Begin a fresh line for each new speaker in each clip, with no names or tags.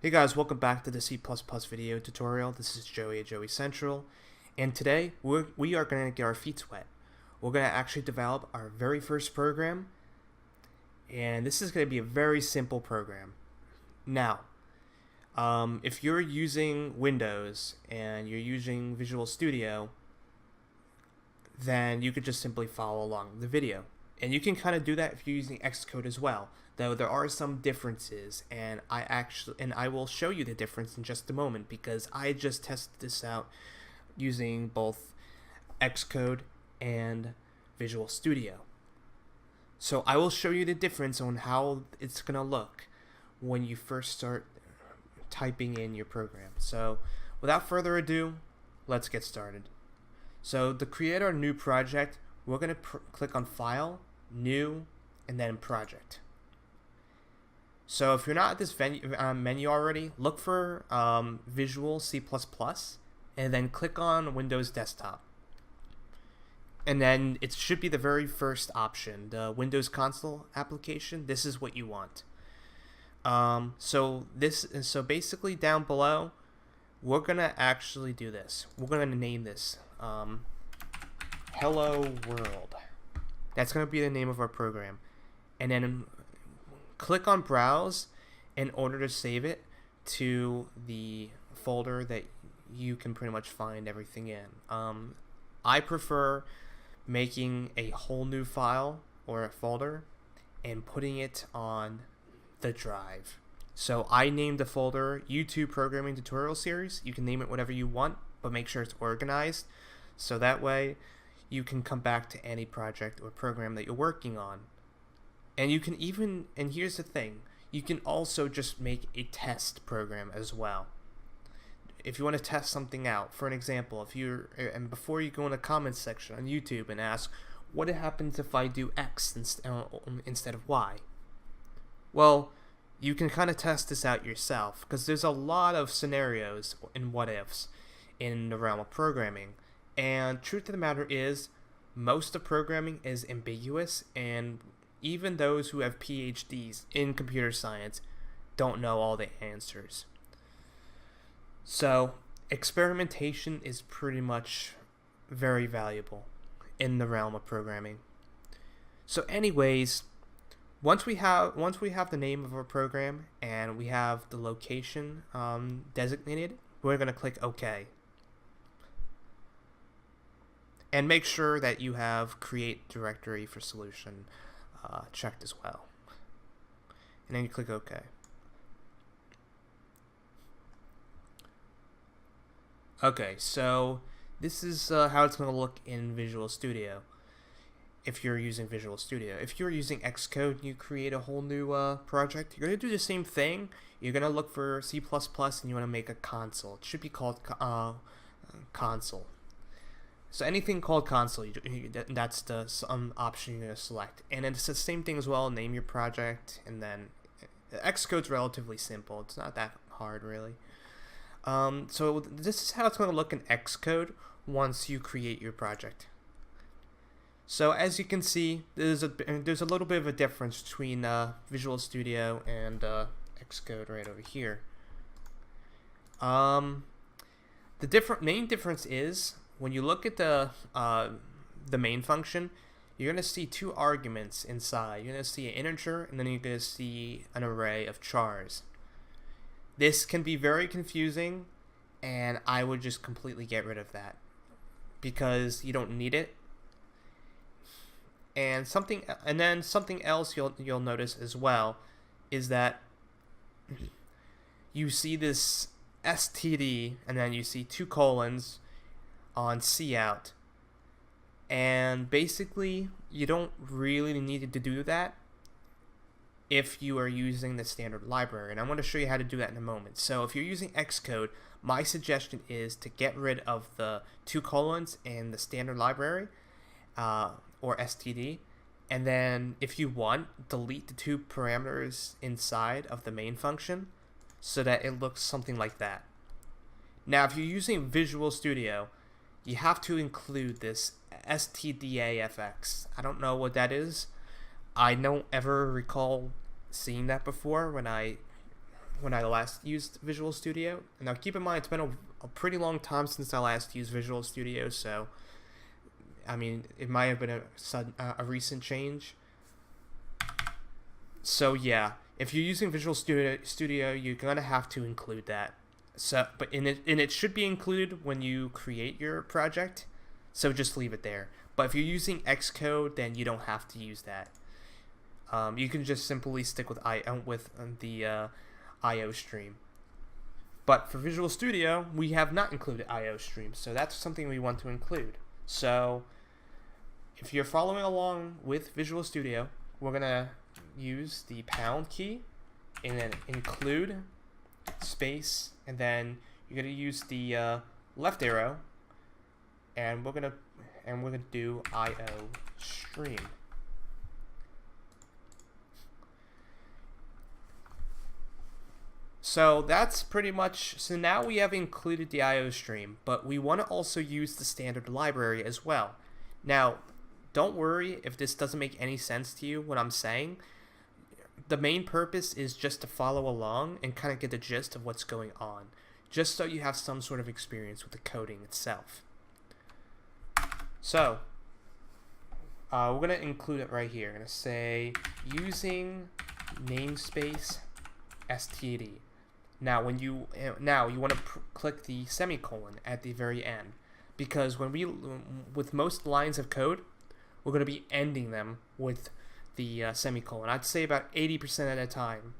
Hey guys, welcome back to the C++ video tutorial. This is Joey at Joey Central, and today we are going to get our feet wet. We're going to actually develop our very first program, and this is going to be a very simple program. Now, if you're using Windows and you're using Visual Studio, then you could just simply follow along the video. And you can kind of do that if you're using Xcode as well, though there are some differences, and I will show you the difference in just a moment because I just tested this out using both Xcode and Visual Studio. So I will show you the difference on how it's going to look when you first start typing in your program. So without further ado, let's get started. So to create our new project, we're going to click on File, New, and then Project. So if you're not at this menu already, look for Visual C++, and then click on Windows Desktop. And then it should be the very first option, the Windows Console application. This is what you want. So basically down below, we're gonna actually do this. We're gonna name this Hello World. That's gonna be the name of our program, and then click on Browse in order to save it to the folder that you can pretty much find everything in. I prefer making a whole new file or a folder and putting it on the drive. So I named the folder YouTube Programming Tutorial Series. You can name it whatever you want, but make sure it's organized so that way you can come back to any project or program that you're working on. And you can even, and here's the thing, you can also just make a test program as well. If you want to test something out, for an example, and before you go in the comments section on YouTube and ask, what happens if I do X instead of Y? Well, you can kind of test this out yourself, because there's a lot of scenarios and what ifs in the realm of programming. And truth of the matter is, most of programming is ambiguous, and even those who have PhDs in computer science don't know all the answers. So experimentation is pretty much very valuable in the realm of programming. So anyways, once we have the name of our program and we have the location designated, we're going to click OK. And make sure that you have Create Directory for Solution checked as well. And then you click OK. Okay, so this is how it's going to look in Visual Studio if you're using Visual Studio. If you're using Xcode and you create a whole new project, you're going to do the same thing. You're going to look for C++ and you want to make a console. It should be called console. So anything called console, that's the option you're going to select. And it's the same thing as well, name your project, and then Xcode's relatively simple. It's not that hard, really. So this is how it's going to look in Xcode once you create your project. So as you can see, there's a little bit of a difference between Visual Studio and Xcode right over here. The main difference is, when you look at the main function, you're going to see two arguments inside. You're going to see an integer, and then you're going to see an array of chars. This can be very confusing, and I would just completely get rid of that because you don't need it. And then something else you'll notice as well is that you see this std, and then you see two colons on cout, and basically you don't really need to do that if you are using the standard library, and I'm going to show you how to do that in a moment. So if you're using Xcode, my suggestion is to get rid of the two colons in the standard library or std, and then if you want, delete the two parameters inside of the main function so that it looks something like that. Now if you're using Visual Studio, you have to include this stdafx. I don't know what that is. I don't ever recall seeing that before when I when I last used Visual Studio. And now keep in mind, it's been a pretty long time since I last used Visual Studio, so I mean, it might have been a recent change. So yeah, if you're using Visual Studio, you're gonna have to include that. So, and it should be included when you create your project. So just leave it there. But if you're using Xcode, then you don't have to use that. You can just simply stick with the IO stream. But for Visual Studio, we have not included IO stream, so that's something we want to include. So if you're following along with Visual Studio, we're gonna use the pound key and then include space, and then you're gonna use the left arrow, and we're gonna do IO stream. So that's pretty much, so now we have included the IO stream, but we want to also use the standard library as well. Now, don't worry if this doesn't make any sense to you, what I'm saying. The main purpose is just to follow along and kind of get the gist of what's going on, just so you have some sort of experience with the coding itself. So, we're going to include it right here. I'm going to say using namespace std. Now, when you want to click the semicolon at the very end, because with most lines of code, we're going to be ending them with the semicolon. I'd say about 80% of the time,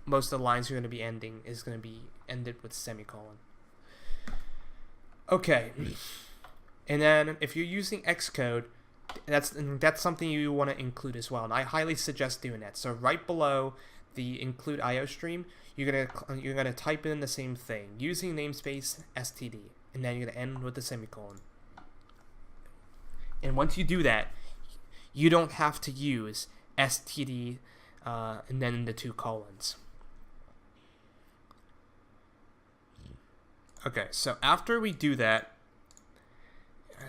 most of the lines you're going to be ending is going to be ended with semicolon. Okay, and then if you're using Xcode, that's something you want to include as well, and I highly suggest doing that. So right below the include IO stream, you're gonna type in the same thing using namespace std, and then you're gonna end with the semicolon. And once you do that, you don't have to use std and then the 2 colons. Okay, so after we do that,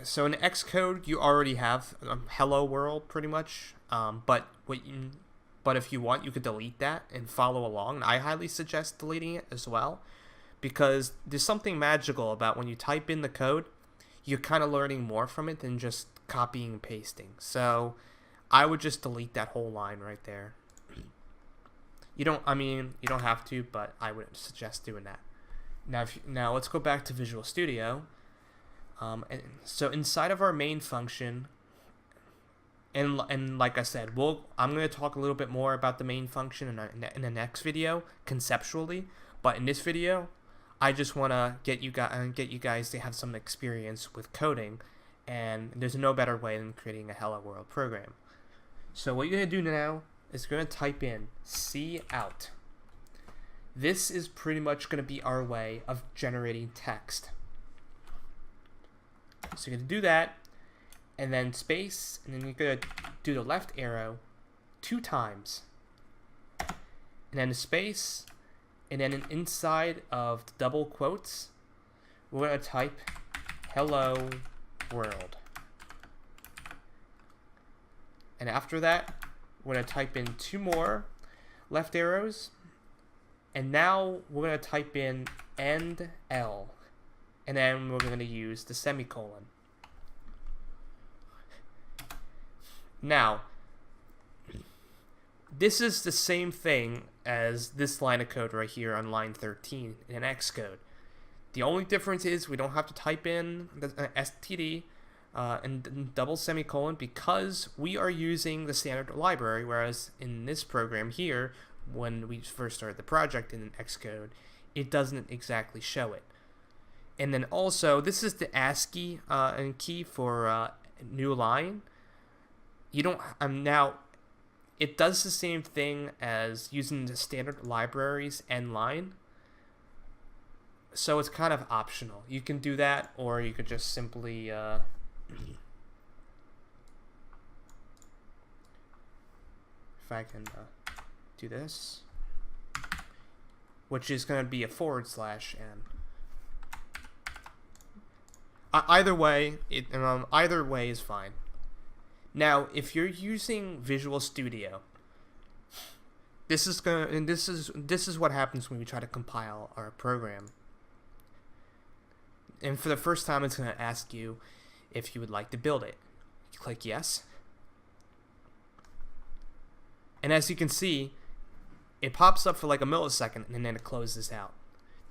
so in Xcode you already have hello world pretty much, but if you want, you could delete that and follow along. And I highly suggest deleting it as well, because there's something magical about when you type in the code, you're kind of learning more from it than just copying and pasting. So I would just delete that whole line right there. You don't have to, but I would suggest doing that. Now let's go back to Visual Studio. And so inside of our main function, and like I said, I'm going to talk a little bit more about the main function in the next video conceptually. But in this video, I just want to get you guys to have some experience with coding, and there's no better way than creating a hello world program. So what you're going to do now is you're going to type in cout. This is pretty much going to be our way of generating text. So you're going to do that, and then space, and then you're going to do the left arrow 2 times, and then a space, and then inside of the double quotes, we're going to type hello world. And after that, we're going to type in 2 more left arrows, and now we're going to type in end L, and then we're going to use the semicolon. Now, this is the same thing as this line of code right here on line 13 in Xcode. The only difference is we don't have to type in the std and double semicolon, because we are using the standard library, whereas in this program here, when we first started the project in Xcode, it doesn't exactly show it. And then also, this is the ASCII key for new line. You don't now. It does the same thing as using the standard libraries end line. So it's kind of optional. You can do that, or you could just simply if I can do this, which is going to be a / n. Either way, either way is fine. Now, if you're using Visual Studio, This is what happens when we try to compile our program. And for the first time, it's going to ask you if you would like to build it. You click yes. And as you can see, it pops up for like a millisecond and then it closes out.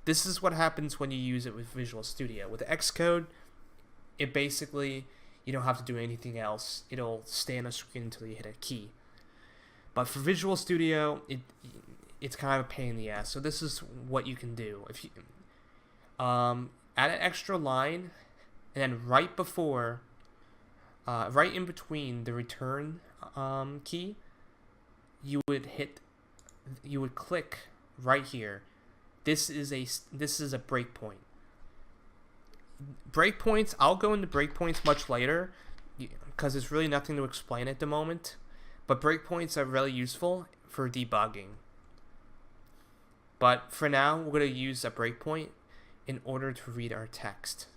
This is what happens when you use it with Visual Studio. With Xcode, it basically, you don't have to do anything else. It'll stay on the screen until you hit a key. But for Visual Studio, it's kind of a pain in the ass. So this is what you can do. If you add an extra line, and then right before, right in between the return key, you would click right here. This is a breakpoint. Breakpoints, I'll go into breakpoints much later because there's really nothing to explain at the moment. But breakpoints are really useful for debugging. But for now, we're going to use a breakpoint in order to read our text.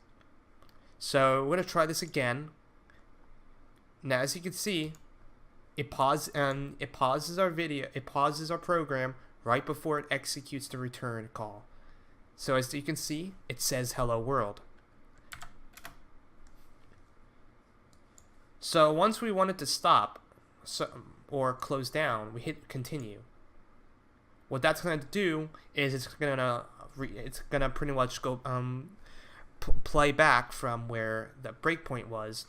So we're going to try this again. Now, as you can see, it pauses our video. It pauses our program right before it executes the return call. So as you can see, it says "Hello World." So once we want it to stop or close down, we hit continue. What that's going to do is it's gonna pretty much go play back from where the breakpoint was.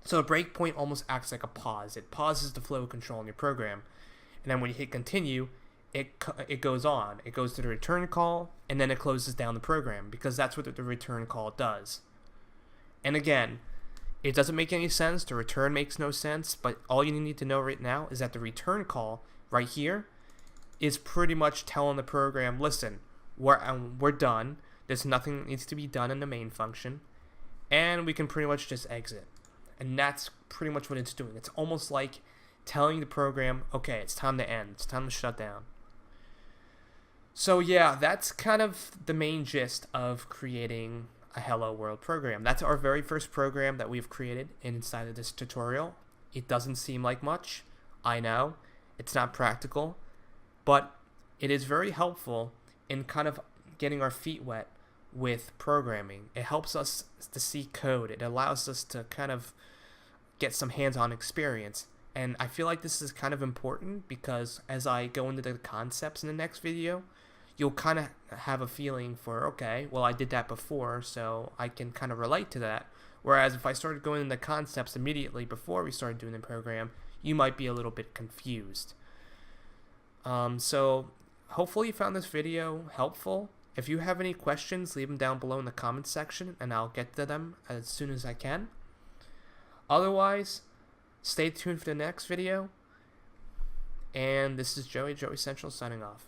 So a breakpoint almost acts like a pause. It pauses the flow of control in your program, and then when you hit continue, it goes on. It goes to the return call, and then it closes down the program because that's what the return call does. And again, it doesn't make any sense. The return makes no sense, but all you need to know right now is that the return call right here is pretty much telling the program, listen, we're done. There's nothing that needs to be done in the main function, and we can pretty much just exit. And that's pretty much what it's doing. It's almost like telling the program, okay, it's time to end. It's time to shut down. So yeah, that's kind of the main gist of creating a Hello World program. That's our very first program that we've created inside of this tutorial. It doesn't seem like much. I know. It's not practical. But it is very helpful in kind of getting our feet wet with programming. It helps us to see code. It allows us to kind of get some hands-on experience. And I feel like this is kind of important because as I go into the concepts in the next video, you'll kind of have a feeling for, okay, well, I did that before, so I can kind of relate to that. Whereas if I started going into the concepts immediately before we started doing the program, you might be a little bit confused. So hopefully you found this video helpful. If you have any questions, leave them down below in the comments section, and I'll get to them as soon as I can. Otherwise, stay tuned for the next video. And this is Joey Central signing off.